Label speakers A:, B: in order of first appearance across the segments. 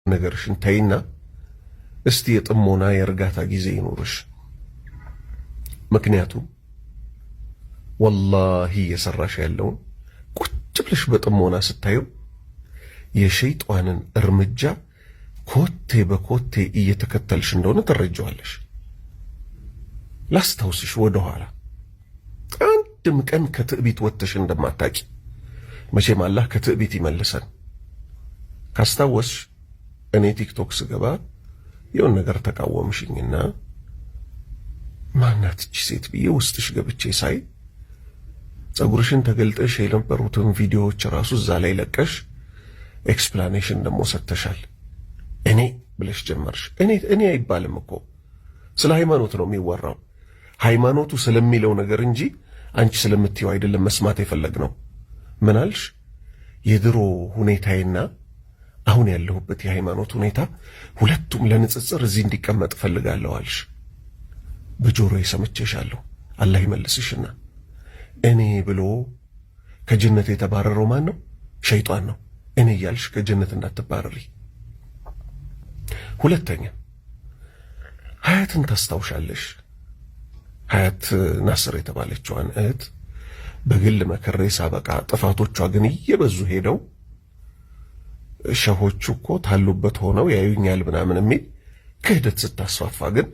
A: ነገርሽን ተይና እስቲ የጥሞና የእርጋታ ጊዜ ይኖርሽ። ምክንያቱም ወላሂ እየሰራሽ ያለውን ቁጭ ብለሽ በጥሞና ስታየው የሸይጣንን እርምጃ ኮቴ በኮቴ እየተከተልሽ እንደሆነ ትረጃዋለሽ። ላስታውስሽ ወደኋላ አንድም ቀን ከትዕቢት ወጥተሽ እንደማታቂ። መቼም አላህ ከትዕቢት ይመልሰን። ካስታወስሽ እኔ ቲክቶክ ስገባ የሆነ ነገር ተቃወምሽኝና ማናት እቺ ሴት ብዬ ውስጥሽ ገብቼ ሳይ ጸጉርሽን ተገልጠሽ የነበሩትን ቪዲዮዎች ራሱ እዛ ላይ ለቀሽ ኤክስፕላኔሽን ደሞ ሰጥተሻል። እኔ ብለሽ ጀመርሽ። እኔ አይባልም እኮ ስለ ሃይማኖት ነው የሚወራው። ሃይማኖቱ ስለሚለው ነገር እንጂ አንቺ ስለምትይው አይደለም መስማት የፈለግነው። ምን አልሽ? የድሮ ሁኔታዬና አሁን ያለሁበት የሃይማኖት ሁኔታ ሁለቱም ለንጽጽር እዚህ እንዲቀመጥ ፈልጋለሁ አልሽ። በጆሮዬ ሰምቼሻለሁ። አላህ ይመልስሽና እኔ ብሎ ከጀነት የተባረረው ማን ነው? ሸይጣን ነው። እኔ እያልሽ ከጀነት እንዳትባረሪ። ሁለተኛ ሀያትን ታስታውሻለሽ? ሀያት ናስር የተባለችዋን እህት በግል መከሬ ሳበቃ ጥፋቶቿ ግን እየበዙ ሄደው ሸሆቹ እኮ ታሉበት ሆነው ያዩኛል ምናምን የሚል ክህደት ስታስፋፋ ግን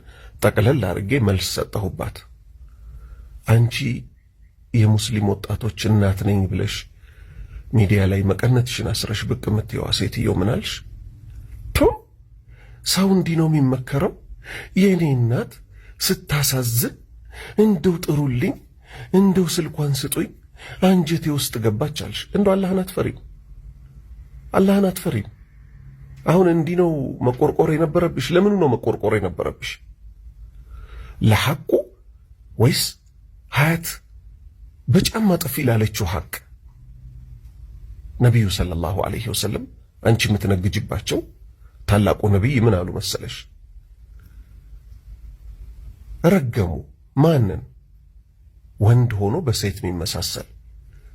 A: ጠቅለል አድርጌ መልስ ሰጠሁባት። አንቺ የሙስሊም ወጣቶች እናት ነኝ ብለሽ ሚዲያ ላይ መቀነትሽን አስረሽ ብቅ የምትይዋ ሴትዮ ምን አልሽ? ሰው እንዲህ ነው የሚመከረው? የእኔ እናት ስታሳዝን እንደው ጥሩልኝ፣ እንደው ስልኳን ስጡኝ፣ አንጀቴ ውስጥ ገባች አልሽ። እንደው አላህን አትፈሪም? አላህን አትፈሪም? አሁን እንዲህ ነው መቆርቆር የነበረብሽ? ለምኑ ነው መቆርቆር የነበረብሽ? ለሐቁ ወይስ ሀያት በጫማ ጥፊ ላለችው ሐቅ? ነቢዩ ሰለላሁ ዐለይሂ ወሰለም አንቺ የምትነግጅባቸው ታላቁ ነቢይ ምን አሉ መሰለሽ? ረገሙ። ማንን? ወንድ ሆኖ በሴት የሚመሳሰል፣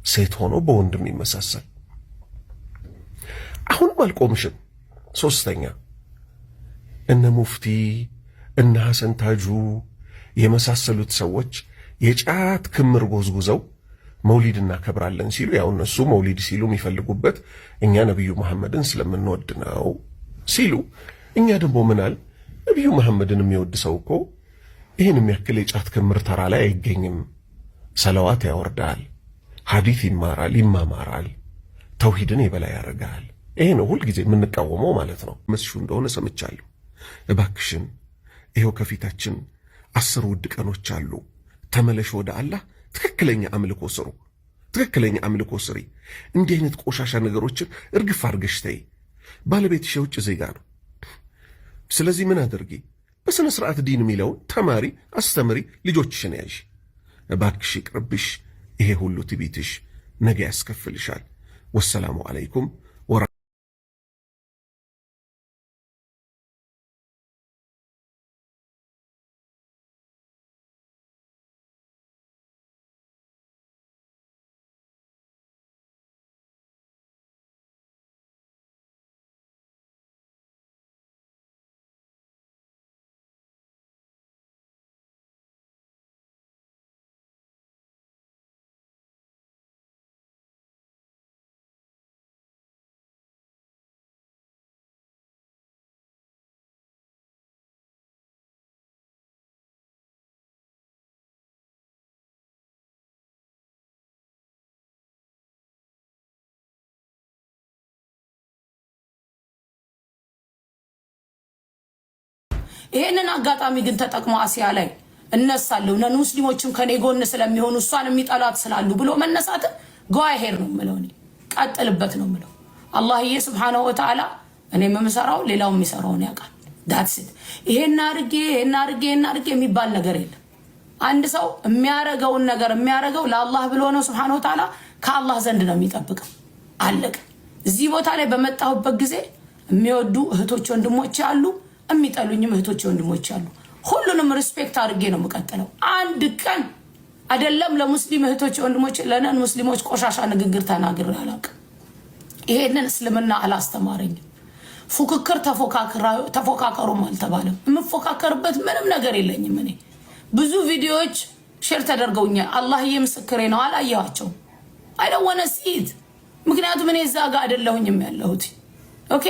A: ሴት ሆኖ በወንድ የሚመሳሰል። አሁንም አልቆምሽም። ሶስተኛ እነ ሙፍቲ እነ ሐሰን ታጁ የመሳሰሉት ሰዎች የጫት ክምር ጎዝጉዘው መውሊድ እናከብራለን ሲሉ፣ ያው እነሱ መውሊድ ሲሉ የሚፈልጉበት እኛ ነብዩ መሐመድን ስለምንወድ ነው ሲሉ፣ እኛ ደግሞ ምናል ነብዩ መሐመድን የሚወድ ሰው እኮ ይህን የሚያክል የጫት ክምር ተራ ላይ አይገኝም። ሰለዋት ያወርዳል፣ ሐዲስ ይማራል፣ ይማማራል፣ ተውሂድን የበላይ ያደርጋል። ይሄ ነው ሁልጊዜ የምንቃወመው ማለት ነው። መስሹ እንደሆነ ሰምቻለሁ። እባክሽን ይሄው ከፊታችን 10 ውድ ቀኖች አሉ። ተመለሽ ወደ አላህ። ትክክለኛ አምልኮ ስሩ፣ ትክክለኛ አምልኮ ስሪ። እንዲህ አይነት ቆሻሻ ነገሮችን እርግፍ አድርገሽ ተይ። ባለቤትሽ የውጭ ዜጋ ነው። ስለዚህ ምን አድርጊ? በስነ ስርዓት ዲን የሚለውን ተማሪ፣ አስተምሪ፣ ልጆችሽን ያዥ። እባክሽ ይቅርብሽ። ይሄ ሁሉ ትቢትሽ ነገ ያስከፍልሻል። ወሰላሙ አለይኩም ወራ
B: ይሄንን አጋጣሚ ግን ተጠቅሞ አሲያ ላይ እነሳለሁ ነን ሙስሊሞችም ከኔ ጎን ስለሚሆኑ እሷን የሚጠላት ስላሉ ብሎ መነሳት ጓሄር ነው የምለው። እኔ ቀጥልበት ነው የምለው። አላህዬ ሱብሃነሁ ወተዓላ እኔ የምሰራው ሌላው የሚሰራውን ያውቃል። ዳትስ ኢት። ይሄን አድርጌ የሚባል ነገር የለም። አንድ ሰው የሚያረገውን ነገር የሚያረገው ለአላህ ብሎ ነው ሱብሃነሁ ወተዓላ ከአላህ ዘንድ ነው የሚጠብቀው። አለቀ። እዚህ ቦታ ላይ በመጣሁበት ጊዜ የሚወዱ እህቶች ወንድሞች አሉ፣ የሚጠሉኝም እህቶች ወንድሞች አሉ። ሁሉንም ሪስፔክት አድርጌ ነው የምቀጥለው። አንድ ቀን አይደለም ለሙስሊም እህቶች ወንድሞች ለነን ሙስሊሞች ቆሻሻ ንግግር ተናግሬ አላውቅም። ይሄንን እስልምና አላስተማረኝም። ፉክክር ተፎካከሩም አልተባለም። የምፎካከርበት ምንም ነገር የለኝም። እኔ ብዙ ቪዲዮዎች ሼር ተደርገውኛል። አላህዬ ምስክሬ ነው፣ አላየኋቸውም። አይ ዶንት ዋና ሲ ኢት። ምክንያቱም እኔ እዛ ጋር አይደለሁኝም ያለሁት። ኦኬ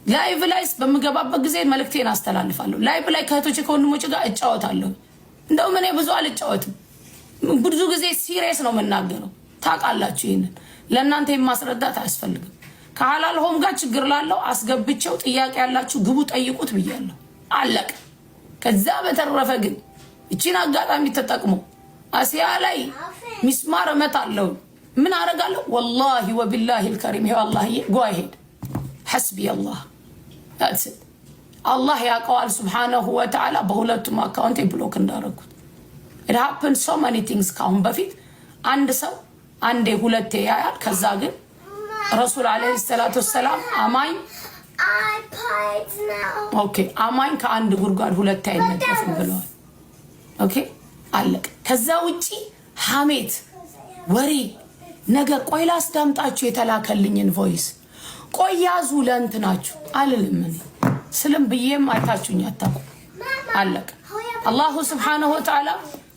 B: ላይቭ ላይ በምገባበት ጊዜ መልእክቴን አስተላልፋለሁ። ላይቭ ላይ ከእህቶቼ ከወንድሞቼ ጋር እጫወታለሁ። እንደውም እኔ ብዙ አልጫወትም። ብዙ ጊዜ ሲሪየስ ነው የምናገረው። ታውቃላችሁ። ይሄንን ለእናንተ የማስረዳት አያስፈልግም። ከሐላል ሆም ጋር ችግር ላለው አስገብቼው ጥያቄ ያላችሁ ግቡ ጠይቁት ብያለሁ። አለቀ። ከዛ በተረፈ ግን እቺን አጋጣሚ ተጠቅሞ አሲያ ላይ ሚስማር እመታለሁ። ምን አረጋለሁ? ወላሂ ወቢላሂ አልከሪም ይሄ አላህዬ ጎ አሄድ ሐስቢ አላህ ታጽ አላህ ያውቀዋል ሱብሓነሁ ወተዓላ። በሁለቱም አካውንቴ ብሎክ እንዳረኩት it happened so many things። ካሁን በፊት አንድ ሰው አንዴ ሁለቴ ያያል። ከዛ ግን ረሱል አለይሂ ሰላቱ ወሰላም አማኝ ኦኬ አማኝ ከአንድ ጉድጓድ ሁለቴ አይነደፍም ብለዋል። ኦኬ አለቀ። ከዛ ውጪ ሐሜት ወሬ ነገር ቆይ ላስዳምጣችሁ የተላከልኝን ቮይስ ቆይ ያዙ ለእንትናችሁ አልልም። እኔ ስልም ብዬም አይታችሁኝ አታውቁ። አለቀ። አላሁ ስብሓነሁ ወተዓላ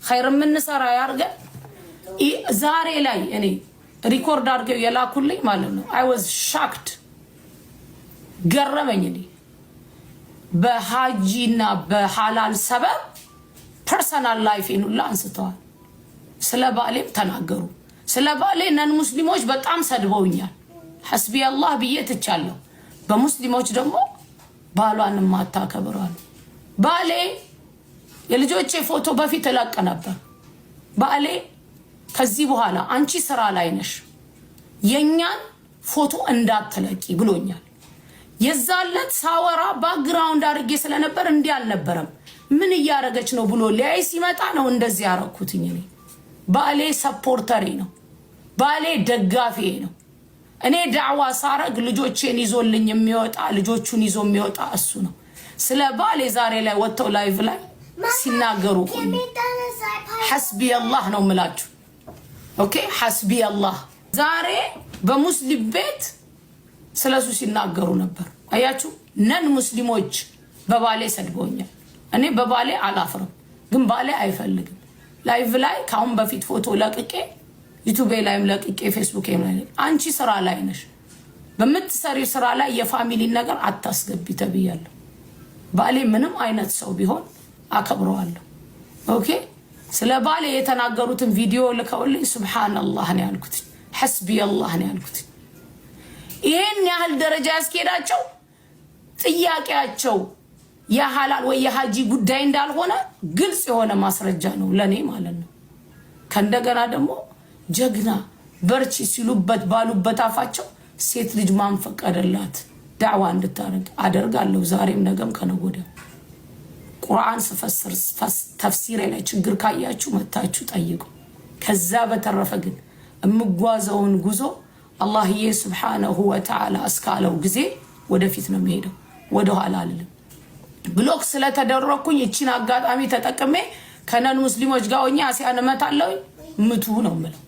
B: ኸይር የምንሰራ ያርገን። ዛሬ ላይ እኔ ሪኮርድ አድርገው የላኩልኝ ማለት ነው። አይ ዋዝ ሻክድ ገረመኝ። እኔ በሃጂና በሐላል ሰበብ ፐርሰናል ላይፌን ሁላ አንስተዋል። ስለ ባሌም ተናገሩ። ስለ ባሌ ነን ሙስሊሞች በጣም ሰድበውኛል። ሐስቢ አላህ ብዬ ትቻለሁ። በሙስሊሞች ደግሞ ባሏን ማታከብራሉ። ባሌ የልጆቼ ፎቶ በፊት እለቅ ነበር። ባሌ ከዚህ በኋላ አንቺ ስራ ላይ ነሽ የኛን ፎቶ እንዳትለቂ ብሎኛል። የዛለት ሳወራ ባክግራውንድ አድርጌ ስለነበር እንዲህ አልነበረም። ምን እያረገች ነው ብሎ ሊያይ ሲመጣ ነው እንደዚህ ያረኩትኝ። እኔ ባሌ ሰፖርተሬ ነው። ባሌ ደጋፊዬ ነው። እኔ ዳዕዋ ሳረግ ልጆቼን ይዞልኝ የሚወጣ ልጆቹን ይዞ የሚወጣ እሱ ነው። ስለ ባሌ ዛሬ ላይ ወጥተው ላይቭ ላይ ሲናገሩ ቆይ ሐስቢ አላህ ነው ምላችሁ። ኦኬ ሐስቢ አላህ ዛሬ በሙስሊም ቤት ስለሱ ሲናገሩ ነበር። አያችሁ ነን ሙስሊሞች በባሌ ሰድቦኛል። እኔ በባሌ አላፍርም፣ ግን ባሌ አይፈልግም። ላይቭ ላይ ካሁን በፊት ፎቶ ለቅቄ ዩቲዩብ ላይም ለቅቄ ፌስቡክ ላይ አንቺ ስራ ላይ ነሽ፣ በምትሰሪው ስራ ላይ የፋሚሊ ነገር አታስገቢ ተብያለሁ። ባሌ ምንም አይነት ሰው ቢሆን አከብረዋለሁ። ኦኬ ስለ ባሌ የተናገሩትን ቪዲዮ ልከውልኝ ሱብሃንአላህ ነው ያልኩት፣ ሐስቢ አላህ ነው ያልኩት። ይሄን ያህል ደረጃ ያስኬዳቸው ጥያቄያቸው የሐላል ወይ የሃጂ ጉዳይ እንዳልሆነ ግልጽ የሆነ ማስረጃ ነው ለኔ ማለት ነው። ከእንደገና ደግሞ ጀግና በርቺ ሲሉበት ባሉበት አፋቸው ሴት ልጅ ማንፈቀደላት ዳዕዋ እንድታረግ አደርጋለሁ። ዛሬም ነገም ከነጎደ ቁርአን ስፈስር ተፍሲር ላይ ችግር ካያችሁ መታችሁ ጠይቁ። ከዛ በተረፈ ግን እምጓዘውን ጉዞ አላህዬ ሱብሓነሁ ወተዓላ እስካለው ጊዜ ወደፊት ነው የሚሄደው፣ ወደ ኋላ አልልም። ብሎክ ስለተደረኩኝ እቺን አጋጣሚ ተጠቅሜ ከነን ሙስሊሞች ጋር ሆኜ አሲያን እመታለሁ። ምቱ ነው የምለው።